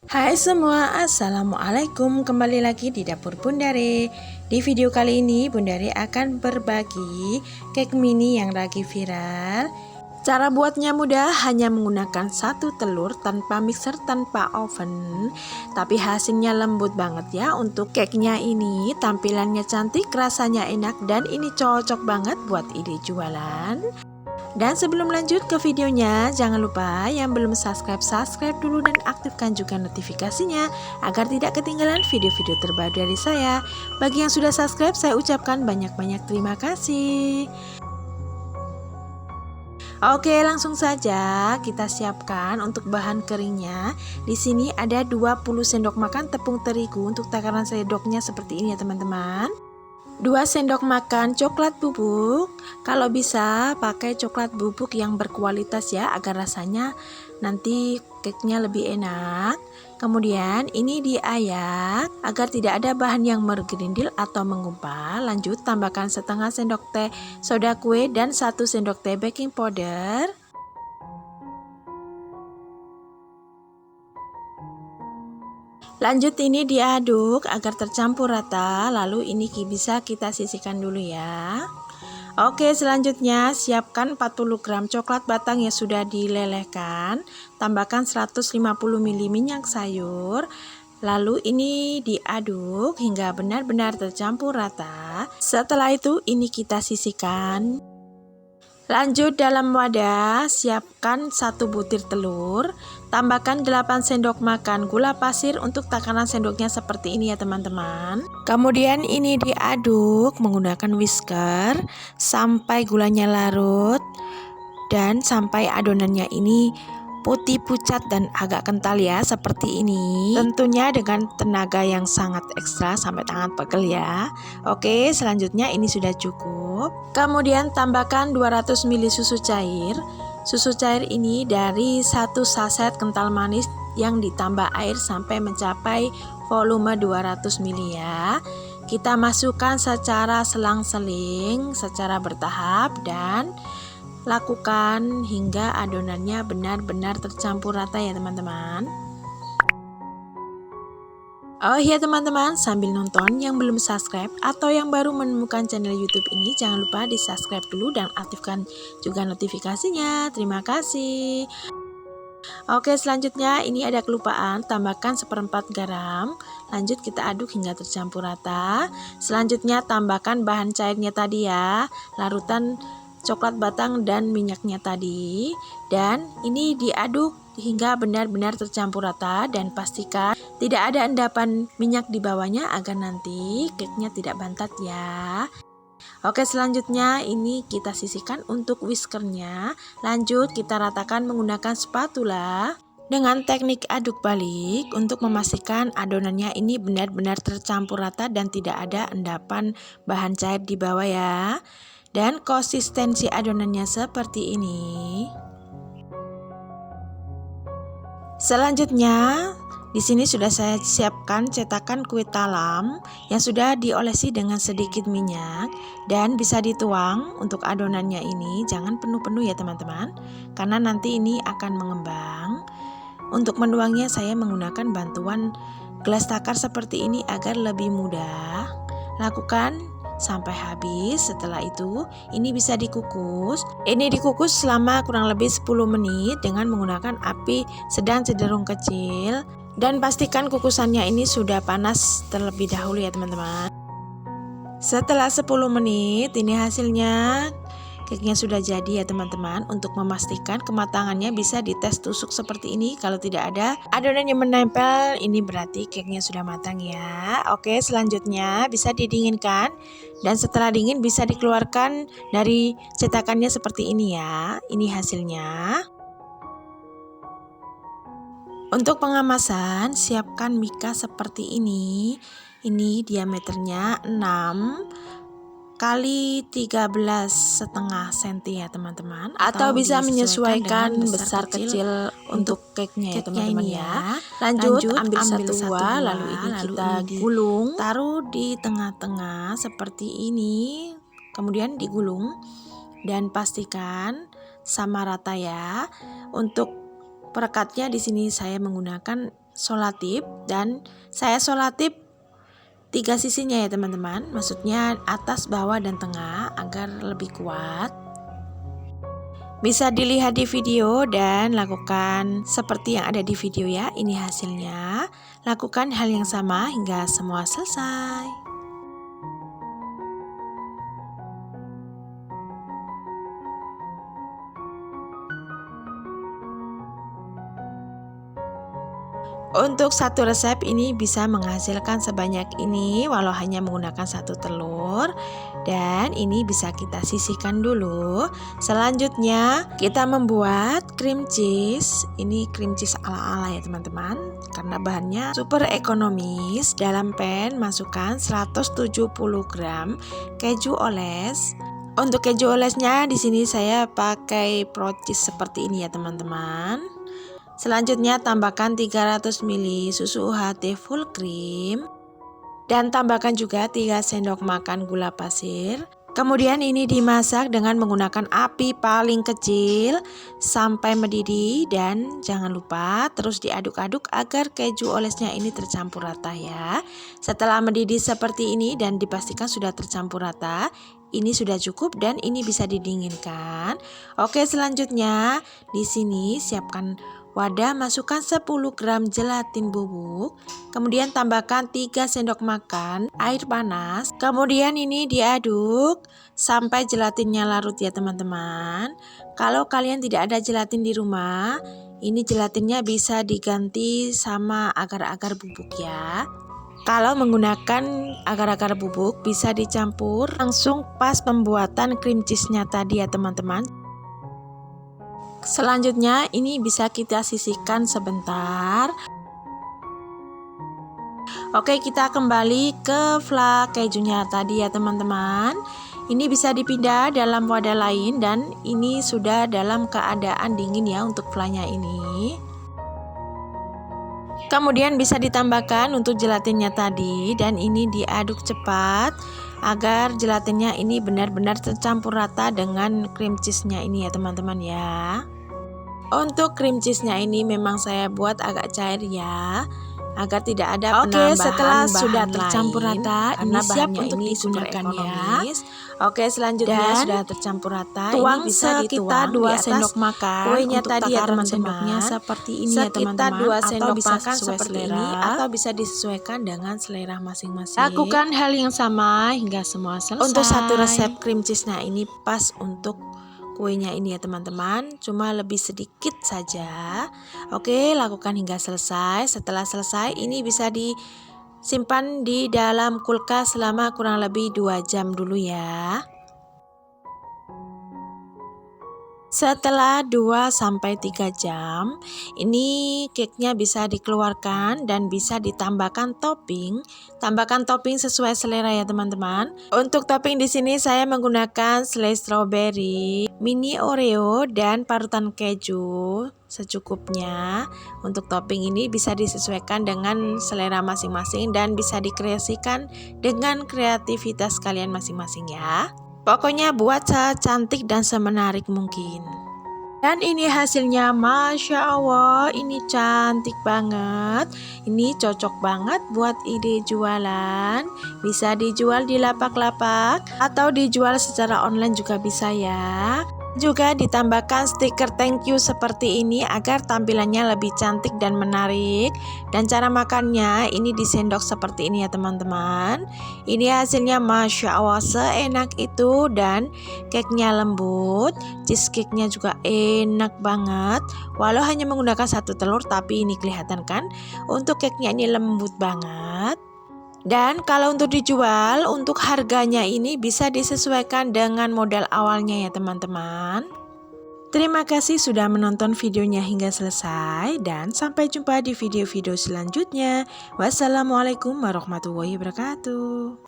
Hai semua, assalamualaikum. Kembali lagi di dapur Bundare. Di video kali ini Bundare akan berbagi cake mini yang lagi viral. Cara buatnya mudah, hanya menggunakan satu telur tanpa mixer, tanpa oven. Tapi hasilnya lembut banget ya. Untuk cake-nya ini tampilannya cantik, rasanya enak, dan ini cocok banget buat ide jualan. Dan sebelum lanjut ke videonya, jangan lupa yang belum subscribe dulu dan aktifkan juga notifikasinya agar tidak ketinggalan video-video terbaru dari saya. Bagi yang sudah subscribe, saya ucapkan banyak-banyak terima kasih. Oke, langsung saja kita siapkan untuk bahan keringnya. Di sini ada 20 sendok makan tepung terigu. Untuk takaran sendoknya seperti ini ya teman-teman. 2 sendok makan coklat bubuk. Kalau bisa pakai coklat bubuk yang berkualitas ya, agar rasanya nanti cake-nya lebih enak. Kemudian ini diayak agar tidak ada bahan yang bergerindil atau menggumpal. Lanjut tambahkan setengah sendok teh soda kue dan 1 sendok teh baking powder. Lanjut ini diaduk agar tercampur rata, lalu ini bisa kita sisihkan dulu ya. Oke, selanjutnya siapkan 40 gram coklat batang yang sudah dilelehkan. Tambahkan 150 ml minyak sayur. Lalu ini diaduk hingga benar-benar tercampur rata. Setelah itu ini kita sisihkan. Lanjut dalam wadah, siapkan 1 butir telur, tambahkan 8 sendok makan gula pasir. Untuk takaran sendoknya seperti ini ya teman-teman. Kemudian ini diaduk menggunakan whisker sampai gulanya larut dan sampai adonannya ini putih pucat dan agak kental ya, seperti ini. Tentunya dengan tenaga yang sangat ekstra sampai tangan pegel ya. Oke, selanjutnya ini sudah cukup. Kemudian tambahkan 200 ml susu cair. Susu cair ini dari 1 saset kental manis yang ditambah air sampai mencapai volume 200 ml ya. Kita masukkan secara selang-seling, secara bertahap, dan lakukan hingga adonannya benar-benar tercampur rata ya teman-teman. Oh iya teman-teman, sambil nonton yang belum subscribe atau yang baru menemukan channel YouTube ini, jangan lupa di subscribe dulu dan aktifkan juga notifikasinya. Terima kasih. Oke, selanjutnya ini ada kelupaan, tambahkan 1/4 garam. Lanjut kita aduk hingga tercampur rata. Selanjutnya tambahkan bahan cairnya tadi ya, larutan coklat batang dan minyaknya tadi, dan ini diaduk hingga benar-benar tercampur rata dan pastikan tidak ada endapan minyak di bawahnya agar nanti cake-nya tidak bantat ya. Oke, selanjutnya ini kita sisihkan untuk whiskernya. Lanjut kita ratakan menggunakan spatula dengan teknik aduk balik untuk memastikan adonannya ini benar-benar tercampur rata dan tidak ada endapan bahan cair di bawah ya. Dan konsistensi adonannya seperti ini. Selanjutnya, di sini sudah saya siapkan cetakan kue talam yang sudah diolesi dengan sedikit minyak dan bisa dituang. Untuk adonannya ini jangan penuh-penuh ya teman-teman, karena nanti ini akan mengembang. Untuk menuangnya saya menggunakan bantuan gelas takar seperti ini agar lebih mudah. Lakukan sampai habis. Setelah itu ini bisa dikukus. Ini dikukus selama kurang lebih 10 menit dengan menggunakan api sedang cenderung kecil, dan pastikan kukusannya ini sudah panas terlebih dahulu ya teman-teman. Setelah 10 menit ini hasilnya, cake-nya sudah jadi ya teman-teman. Untuk memastikan kematangannya bisa dites tusuk seperti ini. Kalau tidak ada adonan yang menempel, ini berarti cake-nya sudah matang ya. Oke, selanjutnya bisa didinginkan, dan setelah dingin bisa dikeluarkan dari cetakannya seperti ini ya. Ini hasilnya. Untuk pengemasan, siapkan mika seperti ini. Ini diameternya 6 kali 13,5 cm ya teman-teman, atau bisa menyesuaikan besar kecil untuk cake-nya ya teman-teman ya. Lanjut ambil satu buah, lalu ini kita gulung, taruh di tengah-tengah seperti ini, kemudian digulung dan pastikan sama rata ya. Untuk perekatnya di sini saya menggunakan solatip, dan saya solatip 3 sisinya ya teman-teman, maksudnya atas, bawah, dan tengah agar lebih kuat. Bisa dilihat di video dan lakukan seperti yang ada di video ya. Ini hasilnya. Lakukan hal yang sama hingga semua selesai. Untuk satu resep ini bisa menghasilkan sebanyak ini walau hanya menggunakan 1 telur, dan ini bisa kita sisihkan dulu. Selanjutnya kita membuat cream cheese. Ini cream cheese ala-ala ya teman-teman, karena bahannya super ekonomis. Dalam pan masukkan 170 gram keju oles. Untuk keju olesnya di sini saya pakai pro cheese seperti ini ya teman-teman. Selanjutnya tambahkan 300 ml susu UHT full cream dan tambahkan juga 3 sendok makan gula pasir. Kemudian ini dimasak dengan menggunakan api paling kecil sampai mendidih, dan jangan lupa terus diaduk-aduk agar keju olesnya ini tercampur rata ya. Setelah mendidih seperti ini dan dipastikan sudah tercampur rata, ini sudah cukup dan ini bisa didinginkan. Oke, selanjutnya di sini siapkan wadah, masukkan 10 gram gelatin bubuk, kemudian tambahkan 3 sendok makan air panas. Kemudian ini diaduk sampai gelatinnya larut ya teman-teman. Kalau kalian tidak ada gelatin di rumah, ini gelatinnya bisa diganti sama agar-agar bubuk ya. Kalau menggunakan agar-agar bubuk bisa dicampur langsung pas pembuatan cream cheese-nya tadi ya teman-teman. Selanjutnya ini bisa kita sisihkan sebentar. Oke, kita kembali ke flak kejunya tadi ya teman-teman. Ini bisa dipindah dalam wadah lain dan ini sudah dalam keadaan dingin ya untuk flaknya ini. Kemudian bisa ditambahkan untuk gelatinnya tadi, dan ini diaduk cepat agar gelatinnya ini benar-benar tercampur rata dengan cream cheese-nya ini ya teman-teman ya. Untuk cream cheese-nya ini memang saya buat agak cair ya, agar tidak ada penambahan. Oke, setelah sudah tercampur rata, ini siap untuk digunakan ya. Oke, selanjutnya sudah tercampur rata, tuang ini bisa dituang 2 sendok makan kuenya tadi ya teman-teman. Seperti ini ya teman-teman, 2 sendok makan seperti ini, atau bisa disesuaikan dengan selera masing-masing. Lakukan hal yang sama hingga semua selesai. Untuk satu resep cream cheese-nya ini pas untuk kuenya ini ya teman-teman, cuma lebih sedikit saja. Oke, lakukan hingga selesai. Setelah selesai ini bisa disimpan di dalam kulkas selama kurang lebih 2 jam dulu ya. Setelah 2-3 jam, ini cake-nya bisa dikeluarkan dan bisa ditambahkan topping. Tambahkan topping sesuai selera ya teman-teman. Untuk topping di sini saya menggunakan selai strawberry, mini Oreo, dan parutan keju secukupnya. Untuk topping ini bisa disesuaikan dengan selera masing-masing dan bisa dikreasikan dengan kreativitas kalian masing-masing ya. Pokoknya buat secantik dan semenarik mungkin. Dan ini hasilnya, Masya Allah, ini cantik banget. Ini cocok banget buat ide jualan. Bisa dijual di lapak-lapak atau dijual secara online juga bisa ya. Juga ditambahkan stiker thank you seperti ini agar tampilannya lebih cantik dan menarik. Dan cara makannya ini disendok seperti ini ya teman-teman. Ini hasilnya, Masya Allah, seenak itu, dan cake-nya lembut, cheesecake-nya juga enak banget. Walau hanya menggunakan 1 telur, tapi ini kelihatan kan untuk cake-nya ini lembut banget. Dan kalau untuk dijual, untuk harganya ini bisa disesuaikan dengan modal awalnya ya teman-teman. Terima kasih sudah menonton videonya hingga selesai, dan sampai jumpa di video-video selanjutnya. Wassalamualaikum warahmatullahi wabarakatuh.